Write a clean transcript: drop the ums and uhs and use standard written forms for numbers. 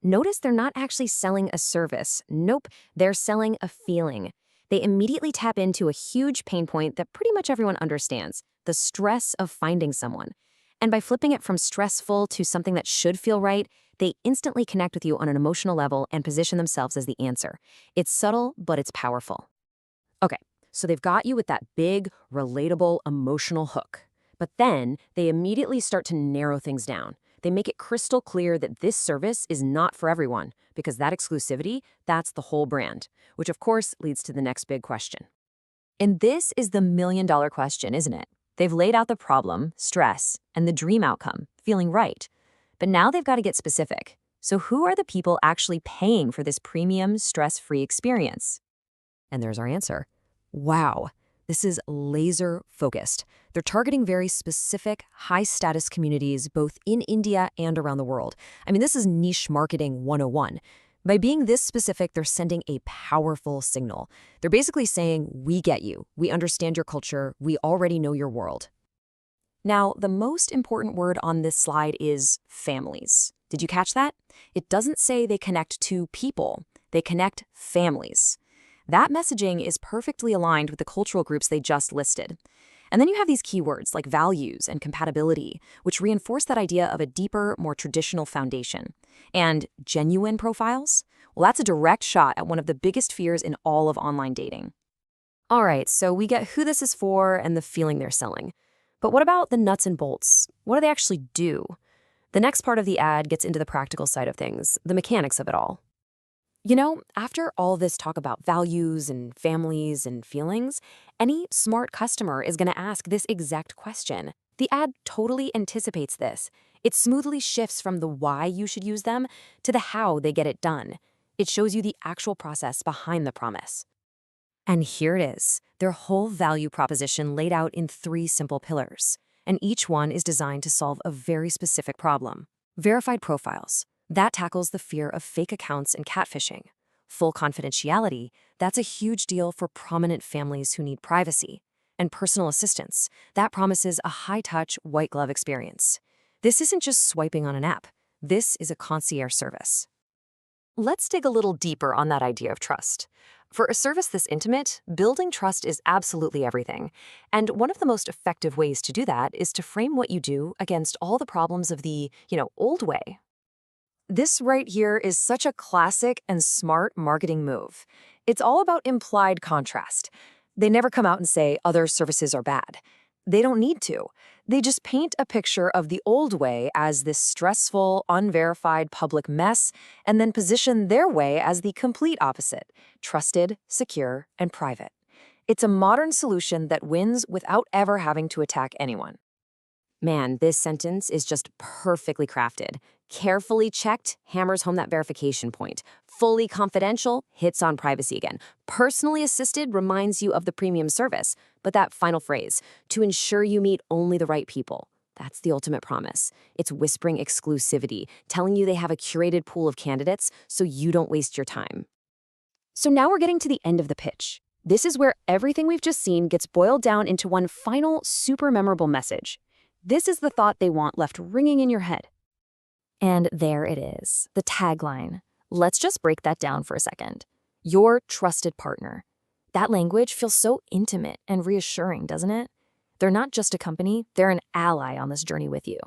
Notice they're not actually selling a service. Nope, they're selling a feeling. They immediately tap into a huge pain point that pretty much everyone understands, the stress of finding someone. And by flipping it from stressful to something that should feel right, they instantly connect with you on an emotional level and position themselves as the answer. It's subtle, but it's powerful. Okay, so they've got you with that big, relatable, emotional hook. But then they immediately start to narrow things down. They make it crystal clear that this service is not for everyone, because that exclusivity, that's the whole brand, which of course leads to the next big question. And this is the million-dollar question, isn't it? They've laid out the problem, stress, and the dream outcome, feeling right. But now they've got to get specific. So who are the people actually paying for this premium, stress-free experience? And there's our answer. Wow, this is laser focused. They're targeting very specific, high-status communities both in India and around the world. I mean, this is niche marketing 101. By being this specific, they're sending a powerful signal. They're basically saying, we get you, we understand your culture, we already know your world. Now, the most important word on this slide is families. Did you catch that? It doesn't say they connect to people, they connect families. That messaging is perfectly aligned with the cultural groups they just listed. And then you have these keywords like values and compatibility, which reinforce that idea of a deeper, more traditional foundation. And genuine profiles? Well, that's a direct shot at one of the biggest fears in all of online dating. All right, so we get who this is for and the feeling they're selling. But what about the nuts and bolts? What do they actually do? The next part of the ad gets into the practical side of things, the mechanics of it all. You know, after all this talk about values and families and feelings, any smart customer is going to ask this exact question. The ad totally anticipates this. It smoothly shifts from the why you should use them to the how they get it done. It shows you the actual process behind the promise. And here it is, their whole value proposition laid out in 3 simple pillars. And each one is designed to solve a very specific problem. Verified profiles. That tackles the fear of fake accounts and catfishing. Full confidentiality, that's a huge deal for prominent families who need privacy. And personal assistance, that promises a high-touch, white-glove experience. This isn't just swiping on an app. This is a concierge service. Let's dig a little deeper on that idea of trust. For a service this intimate, building trust is absolutely everything. And one of the most effective ways to do that is to frame what you do against all the problems of the, old way. This right here is such a classic and smart marketing move. It's all about implied contrast. They never come out and say other services are bad. They don't need to. They just paint a picture of the old way as this stressful, unverified public mess, and then position their way as the complete opposite, trusted, secure, and private. It's a modern solution that wins without ever having to attack anyone. Man, this sentence is just perfectly crafted. Carefully checked, hammers home that verification point. Fully confidential, hits on privacy again. Personally assisted reminds you of the premium service. But that final phrase, to ensure you meet only the right people, that's the ultimate promise. It's whispering exclusivity, telling you they have a curated pool of candidates so you don't waste your time. So now we're getting to the end of the pitch. This is where everything we've just seen gets boiled down into one final, super memorable message. This is the thought they want left ringing in your head. And there it is, the tagline. Let's just break that down for a second. Your trusted partner. That language feels so intimate and reassuring, doesn't it? They're not just a company, they're an ally on this journey with you.